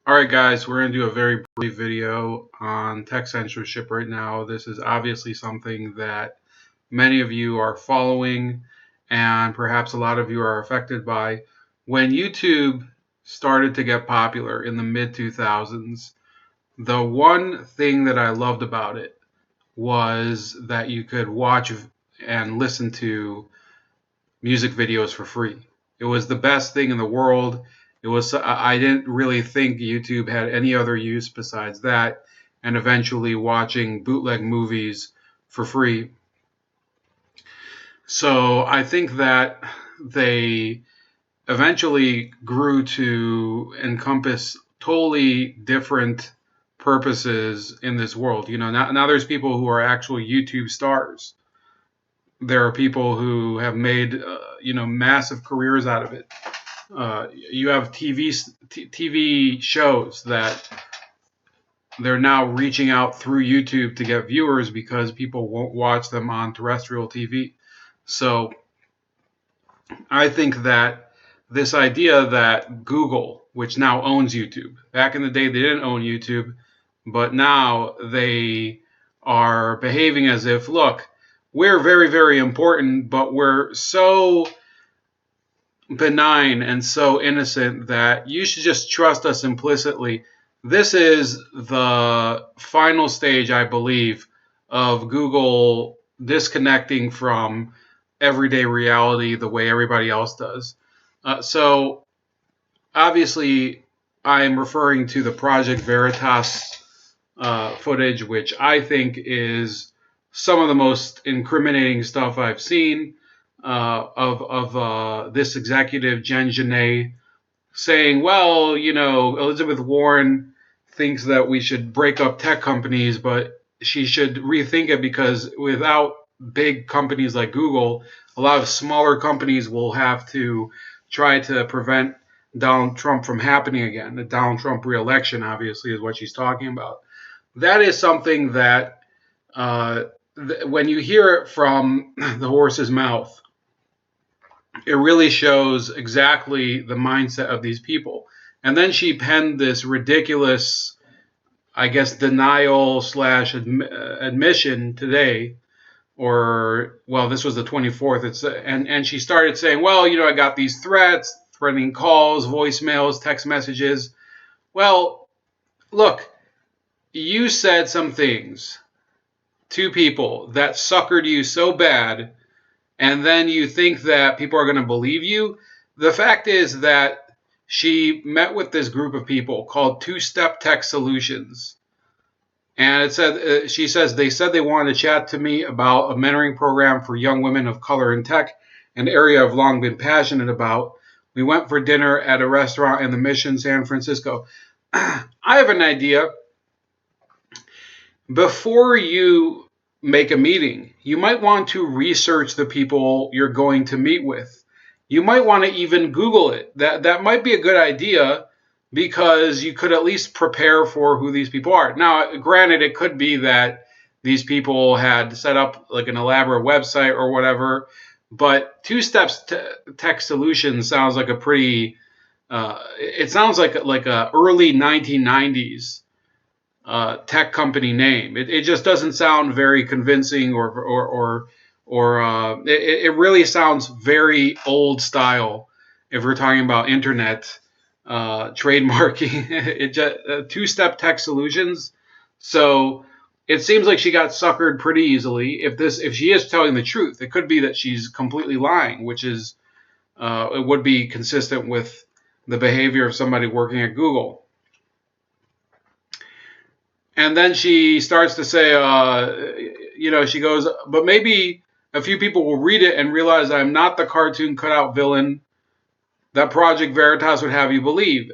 All right, guys, we're going to do a very brief video on tech censorship right now. This is obviously something that many of you are following, and perhaps a lot of you are affected by. When YouTube started to get popular in the mid 2000s, the one thing that I loved about it was that you could watch and listen to music videos for free. It was the best thing in the world. I didn't really think YouTube had any other use besides that, and eventually watching bootleg movies for free. So I think that they eventually grew to encompass totally different purposes in this world. Now there's people who are actual YouTube stars. There are people who have made massive careers out of it. You have TV shows that they're now reaching out through YouTube to get viewers because people won't watch them on terrestrial TV. So I think that this idea that Google, which now owns YouTube, back in the day they didn't own YouTube, but now they are behaving as if, look, we're very, very important, but we're so benign and so innocent that you should just trust us implicitly. This is the final stage, I believe, of Google disconnecting from everyday reality the way everybody else does. So obviously, I'm referring to the Project Veritas footage, which I think is some of the most incriminating stuff I've seen. Of this executive, Jen Genet, saying, well, Elizabeth Warren thinks that we should break up tech companies, but she should rethink it because without big companies like Google, a lot of smaller companies will have to try to prevent Donald Trump from happening again. The Donald Trump re-election, obviously, is what she's talking about. That is something that when you hear it from the horse's mouth, it really shows exactly the mindset of these people. And then she penned this ridiculous, I guess, denial / admission today, or, well, this was the 24th. And she started saying, well, I got these threats, threatening calls, voicemails, text messages. Well, look, you said some things to people that suckered you so bad, and then you think that people are going to believe you. The fact is that she met with this group of people called Two-Step Tech Solutions. And it said, she says, they said they wanted to chat to me about a mentoring program for young women of color in tech, an area I've long been passionate about. We went for dinner at a restaurant in the Mission, San Francisco. I have an idea. Before you make a meeting, you might want to research the people you're going to meet with. You might want to even Google it. That might be a good idea because you could at least prepare for who these people are. Now, granted, it could be that these people had set up like an elaborate website or whatever, but Two-Step Tech Solutions sounds like a pretty, it sounds like a early 1990s tech company name. It just doesn't sound very convincing, or it really sounds very old style if we're talking about internet trademarking. It just Two-Step Tech Solutions. So it seems like she got suckered pretty easily. If she is telling the truth, it could be that she's completely lying, which is it would be consistent with the behavior of somebody working at Google. And then she starts to say, she goes, but maybe a few people will read it and realize I'm not the cartoon cutout villain that Project Veritas would have you believe.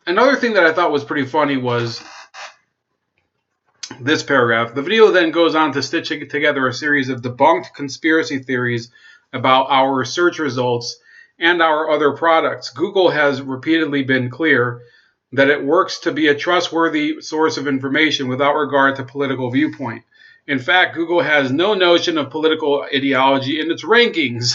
Another thing that I thought was pretty funny was this paragraph. The video then goes on to stitch together a series of debunked conspiracy theories about our search results and our other products. Google has repeatedly been clear that it works to be a trustworthy source of information without regard to political viewpoint. In fact, Google has no notion of political ideology in its rankings,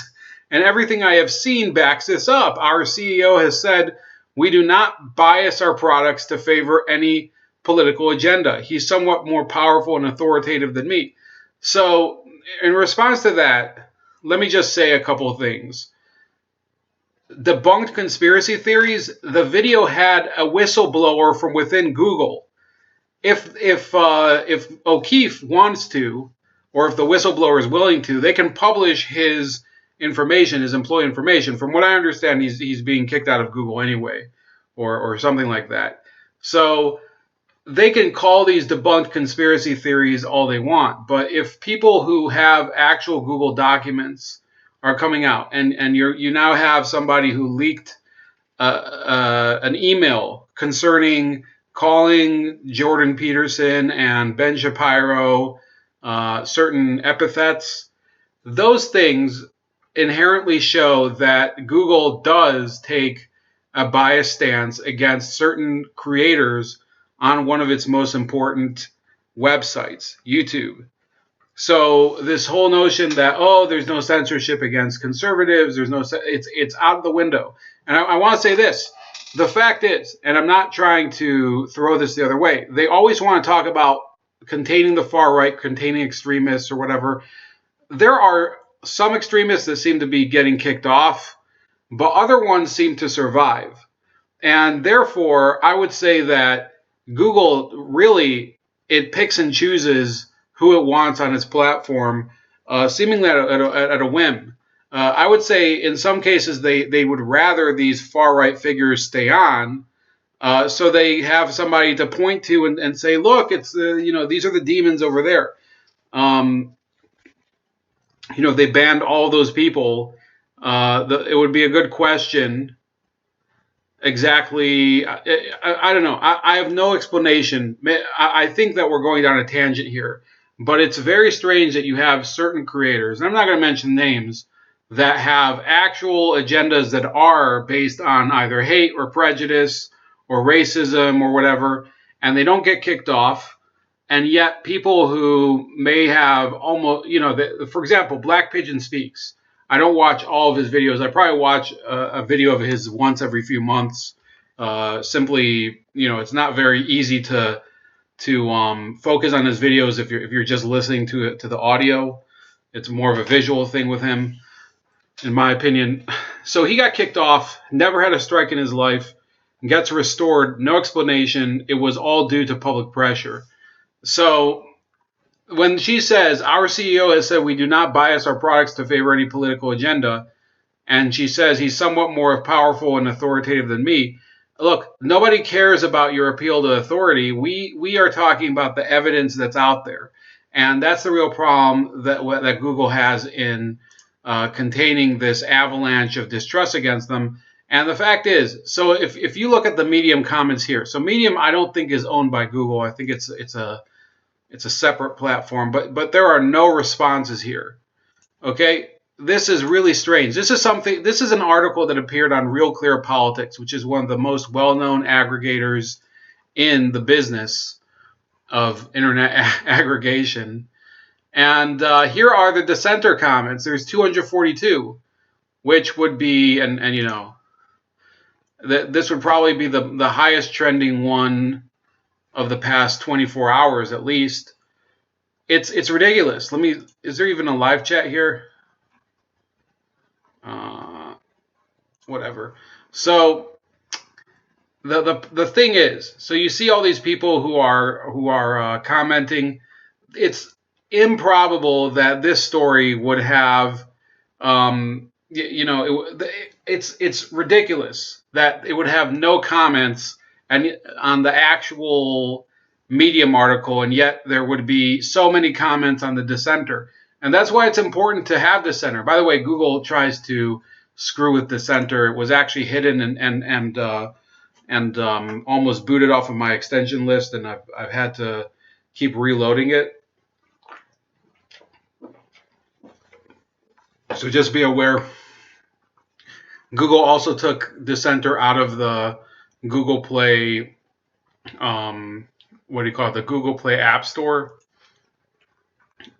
and everything I have seen backs this up. Our CEO has said we do not bias our products to favor any political agenda. He's somewhat more powerful and authoritative than me. So, in response to that, let me just say a couple of things. Debunked conspiracy theories, the video had a whistleblower from within Google. If O'Keefe wants to, or if the whistleblower is willing to, they can publish his information, his employee information. From what I understand, he's being kicked out of Google anyway, or something like that. So they can call these debunked conspiracy theories all they want, but if people who have actual Google documents are coming out, and you now have somebody who leaked an email concerning calling Jordan Peterson and Ben Shapiro certain epithets, those things inherently show that Google does take a biased stance against certain creators on one of its most important websites, YouTube. So this whole notion that, oh, there's no censorship against conservatives, it's out of the window. And I want to say this. The fact is, and I'm not trying to throw this the other way, they always want to talk about containing the far right, containing extremists or whatever. There are some extremists that seem to be getting kicked off, but other ones seem to survive. And therefore, I would say that Google really, it picks and chooses who it wants on its platform, seemingly at a whim. I would say in some cases they would rather these far right figures stay on, so they have somebody to point to and say, look, it's these are the demons over there. If they banned all those people, it would be a good question. Exactly, I don't know. I have no explanation. I think that we're going down a tangent here, but it's very strange that you have certain creators, and I'm not going to mention names, that have actual agendas that are based on either hate or prejudice or racism or whatever, and they don't get kicked off. And yet people who may have almost, for example, Black Pigeon Speaks. I don't watch all of his videos. I probably watch a video of his once every few months. Simply, it's not very easy to focus on his videos if you're just listening to the audio. It's more of a visual thing with him, in my opinion. So he got kicked off, never had a strike in his life, gets restored, no explanation. It was all due to public pressure. So when she says, our CEO has said we do not bias our products to favor any political agenda, and she says he's somewhat more powerful and authoritative than me, look, nobody cares about your appeal to authority. We are talking about the evidence that's out there. And that's the real problem that Google has in containing this avalanche of distrust against them. And the fact is, so if you look at the Medium comments here, so Medium I don't think is owned by Google. I think it's a separate platform, but there are no responses here. Okay, this is really strange. This is an article that appeared on Real Clear Politics, which is one of the most well-known aggregators in the business of internet aggregation. And here are the dissenter comments. There's 242, which would be, this would probably be the highest trending one of the past 24 hours at least. It's ridiculous. Is there even a live chat here? Whatever. So the thing is, so you see all these people who are commenting. It's improbable that this story would have, it's ridiculous that it would have no comments and on the actual Medium article, and yet there would be so many comments on the dissenter. And that's why it's important to have dissenter. By the way, Google tries to screw with dissenter. It was actually hidden and almost booted off of my extension list, and I've had to keep reloading it. So just be aware. Google also took dissenter out of the Google Play, the Google Play App Store.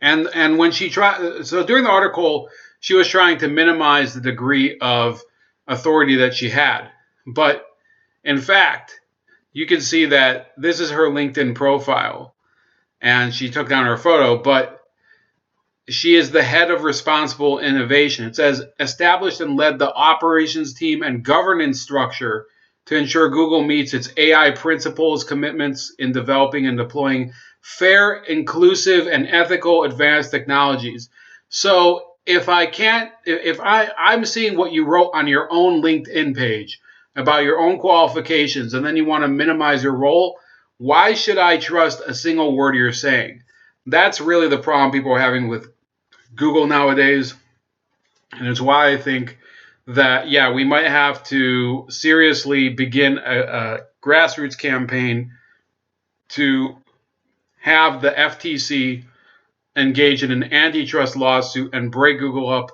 And when she tried, so during the article, she was trying to minimize the degree of authority that she had. But In fact, you can see that this is her LinkedIn profile, and she took down her photo, but she is the head of responsible innovation. It says established and led the operations team and governance structure to ensure Google meets its AI principles, commitments in developing and deploying fair, inclusive, and ethical advanced technologies. So I'm seeing what you wrote on your own LinkedIn page about your own qualifications, and then you want to minimize your role, why should I trust a single word you're saying? That's really the problem people are having with Google nowadays. And it's why I think that, yeah, we might have to seriously begin a grassroots campaign to have the FTC engage in an antitrust lawsuit and break Google up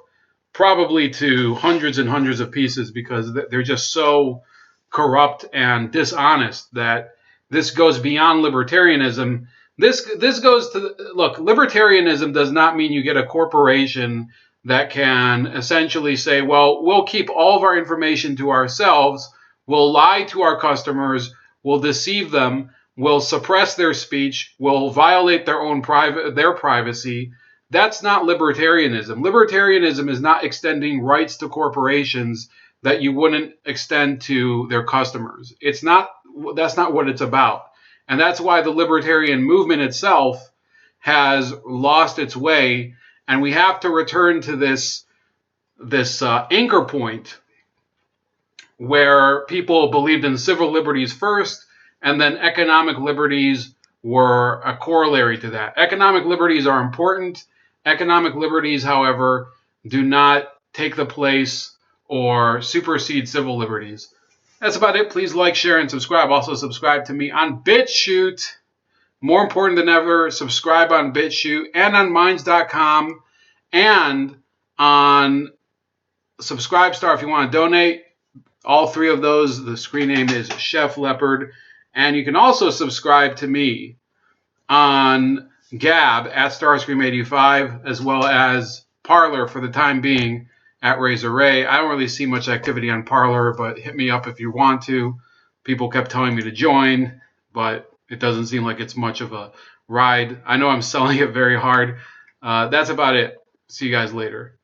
probably to hundreds and hundreds of pieces, because they're just so corrupt and dishonest that this goes beyond libertarianism. This goes to, look, libertarianism does not mean you get a corporation that can essentially say, well, we'll keep all of our information to ourselves, we'll lie to our customers, we'll deceive them, we'll suppress their speech, we'll violate their privacy. That's not libertarianism. Libertarianism is not extending rights to corporations that you wouldn't extend to their customers. That's not what it's about. And that's why the libertarian movement itself has lost its way. And we have to return to this anchor point where people believed in civil liberties first, and then economic liberties were a corollary to that. Economic liberties are important. Economic liberties, however, do not take the place or supersede civil liberties. That's about it. Please like, share, and subscribe. Also, subscribe to me on BitChute. More important than ever, subscribe on BitChute and on Minds.com and on Subscribestar if you want to donate. All three of those, the screen name is Chef Leopard. And you can also subscribe to me on Gab at Starscream85, as well as Parler for the time being at Razor Ray. I don't really see much activity on Parler, but hit me up if you want to. People kept telling me to join, but it doesn't seem like it's much of a ride. I know I'm selling it very hard. That's about it. See you guys later.